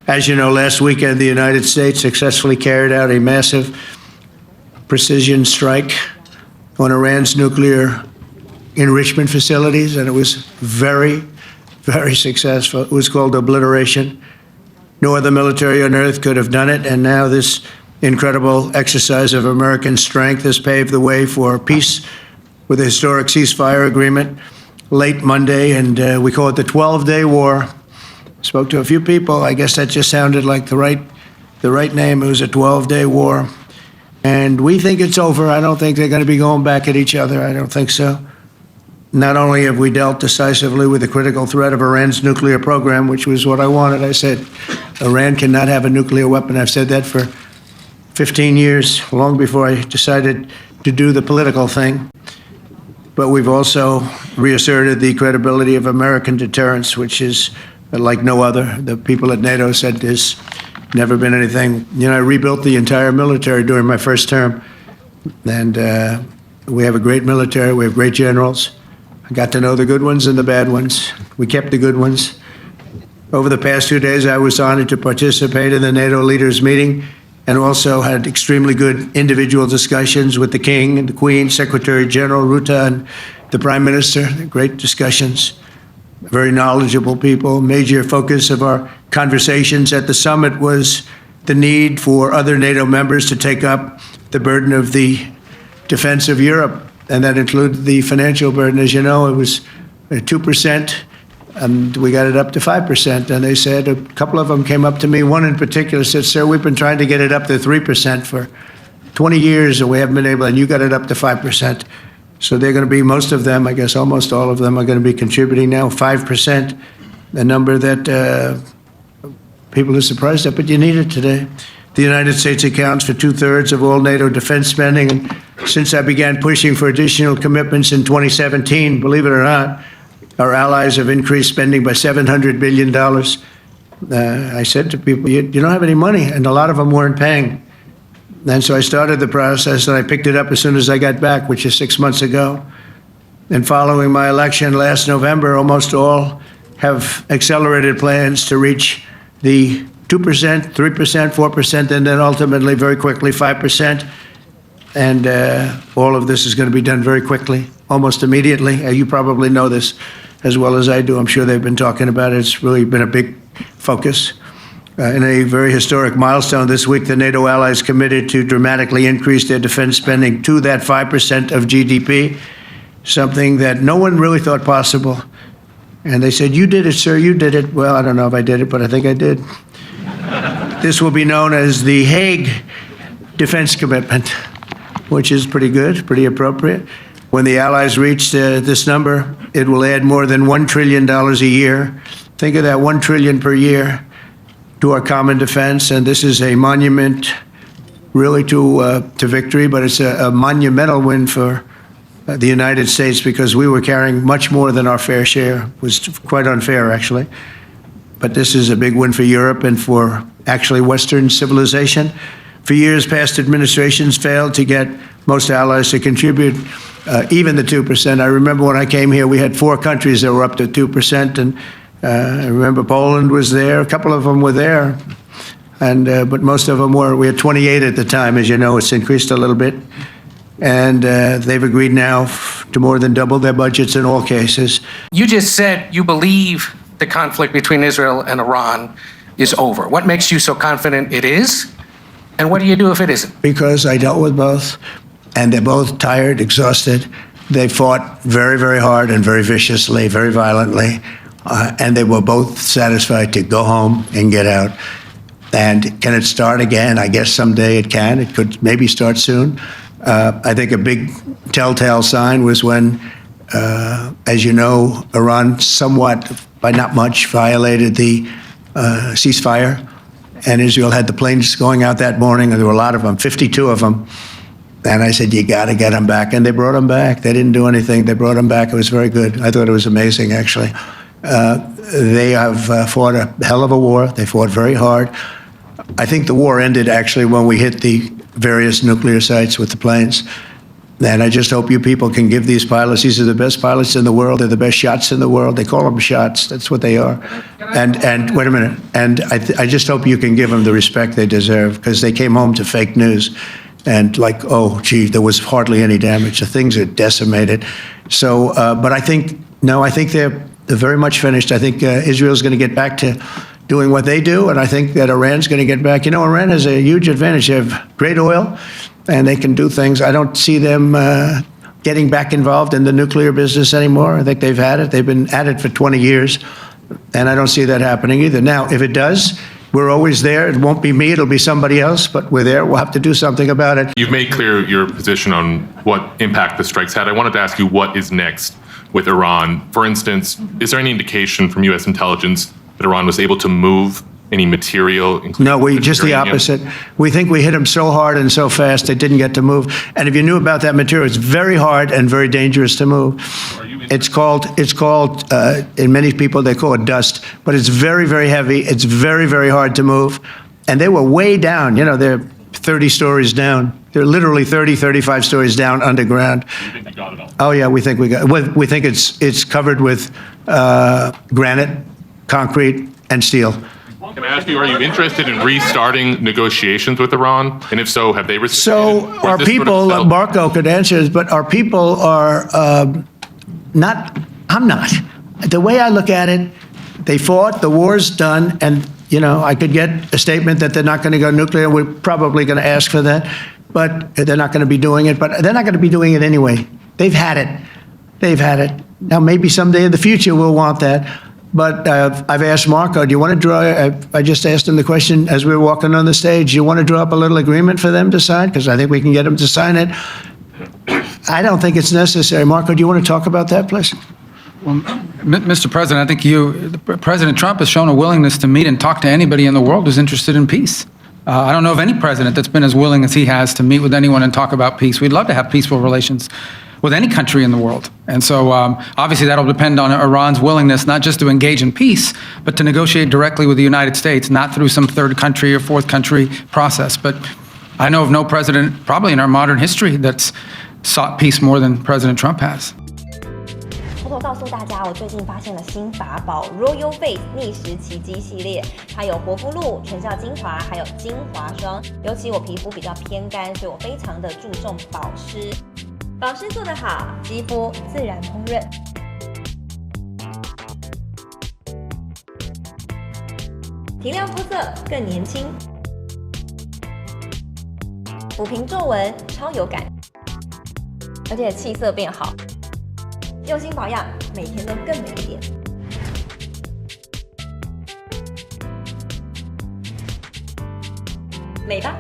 As you know, last weekend, the United States successfully carried out a massive precision strike on Iran's nuclear enrichment facilities, and it was very, very successful. It was called obliteration. No other military on earth could have done it, and now this incredible exercise of American strength has paved the way for peace with a historic ceasefire agreement late Monday, and we call it the 12-day war. Spoke to a few people. I guess that just sounded like the right name. It was a 12-day war. And we think it's over. I don't think they're going to be going back at each other. I don't think so. Not only have we dealt decisively with the critical threat of Iran's nuclear program, which was what I wanted. I said, Iran cannot have a nuclear weapon. I've said that for 15 years, long before I decided to do the political thing. But we've also reasserted the credibility of American deterrence, which is like no other. The people at NATO said there's never been anything. You know, I rebuilt the entire military during my first term. And we have a great military. We have great generals. I got to know the good ones and the bad ones. We kept the good ones. Over the past 2 days, I was honored to participate in the NATO leaders meeting and also had extremely good individual discussions with the King and the Queen, Secretary General Rutte, and the Prime Minister. Great discussions. Very knowledgeable people. Major focus of our conversations at the summit was the need for other NATO members to take up the burden of the defense of Europe, and that included the financial burden. As you know, it was 2%, and we got it up to 5%. And they said, a couple of them came up to me. One in particular said, "Sir, we've been trying to get it up to 3% for 20 years, and we haven't been able, and you got it up to 5%. So they're going to be, most of them, I guess almost all of them, are going to be contributing now 5%, a number that people are surprised at, but you need it today. The United States accounts for 2/3 of all NATO defense spending. And since I began pushing for additional commitments in 2017, believe it or not, our allies have increased spending by $700 billion. I said to people, you don't have any money, and a lot of them weren't paying. And so I started the process, and I picked it up as soon as I got back, which is 6 months ago. And following my election last November, almost all have accelerated plans to reach the 2%, 3%, 4%, and then ultimately, very quickly, 5%. And all of this is going to be done very quickly, almost immediately. You probably know this as well as I do. I'm sure they've been talking about it. It's really been a big focus. In a very historic milestone this week, the NATO allies committed to dramatically increase their defense spending to that 5% of GDP, something that no one really thought possible. And they said, "You did it, sir, you did it." Well, I don't know if I did it, but I think I did. This will be known as the Hague Defense Commitment, which is pretty good, pretty appropriate. When the allies reach this number, it will add more than $1 trillion a year. Think of that, $1 trillion per year to our common defense. And this is a monument really to victory, but it's a monumental win for the United States, because we were carrying much more than our fair share. It was quite unfair, actually. But this is a big win for Europe and for actually Western civilization. For years, past administrations failed to get most allies to contribute even the 2%. I remember when I came here, we had 4 countries that were up to 2%, and I remember Poland was there. A couple of them were there, and but most of them were. We had 28 at the time. As you know, it's increased a little bit. And they've agreed now to more than double their budgets in all cases. You just said you believe the conflict between Israel and Iran is over. What makes you so confident it is? And what do you do if it isn't? Because I dealt with both, and they're both tired, exhausted. They fought very, very hard and very viciously, very violently, and they were both satisfied to go home and get out. And can it start again? I guess someday it can. It could maybe start soon. I think a big telltale sign was when, as you know, Iran somewhat, by not much, violated the ceasefire. And Israel had the planes going out that morning, and there were a lot of them, 52 of them. And I said, you got to get them back. And they brought them back. They didn't do anything. They brought them back. It was very good. I thought it was amazing, actually. They have fought a hell of a war. They fought very hard. I think the war ended, actually, when we hit the various nuclear sites with the planes. And I just hope you people can give these pilots, these are the best pilots in the world, they're the best shots in the world. They call them shots, that's what they are. And wait a minute, and I just hope you can give them the respect they deserve, because they came home to fake news. And like, oh, gee, there was hardly any damage. The things are decimated. So, but I think they're very much finished. I think Israel's going to get back to doing what they do, and I think that Iran's going to get back. You know, Iran has a huge advantage. They have great oil, and they can do things. I don't see them getting back involved in the nuclear business anymore. I think they've had it. They've been at it for 20 years, and I don't see that happening either. Now, if it does, we're always there. It won't be me, it'll be somebody else, but we're there. We'll have to do something about it. You've made clear your position on what impact the strikes had. I wanted to ask you what is next with Iran. For instance, is there any indication from U.S. intelligence that Iran was able to move any material? No, just the opposite. We think we hit them so hard and so fast they didn't get to move. And if you knew about that material, it's very hard and very dangerous to move. It's called, in many people they call it dust, but it's very, very heavy. It's very, very hard to move. And they were way down, you know, they're 30 stories down. They're literally 30, 35 stories down underground. You think you got it all? Oh yeah, we think we think it's covered with granite, concrete, and steel. Can I ask you, are you interested in restarting negotiations with Iran? And if so, have they responded? So our people, Marco could answer this, but our people are not, I'm not. The way I look at it, they fought, the war's done, and, you know, I could get a statement that they're not going to go nuclear. We're probably going to ask for that, but they're not going to be doing it. But they're not going to be doing it anyway. They've had it. They've had it. Now, maybe someday in the future we'll want that. But I've asked Marco, do you want to draw, I just asked him the question as we were walking on the stage, do you want to draw up a little agreement for them to sign? Because I think we can get them to sign it. I don't think it's necessary. Marco, do you want to talk about that, please? Well, Mr. President, I think President Trump has shown a willingness to meet and talk to anybody in the world who's interested in peace. I don't know of any president that's been as willing as he has to meet with anyone and talk about peace. We'd love to have peaceful relations with any country in the world. And so obviously that'll depend on Iran's willingness not just to engage in peace, but to negotiate directly with the United States, not through some third country or fourth country process. But I know of no president, probably in our modern history, that's sought peace more than President Trump has. 偷偷告诉大家，我最近发现了新法宝 Royal Face 逆时奇迹系列，它有活肤露、全效精华，还有精华霜。尤其我皮肤比较偏干，所以我非常的注重保湿。保湿做得好，肌肤自然烹润。提亮肤色更年轻，抚平皱纹超有感，而且气色变好。用心保养，每天都更美一点。美吧。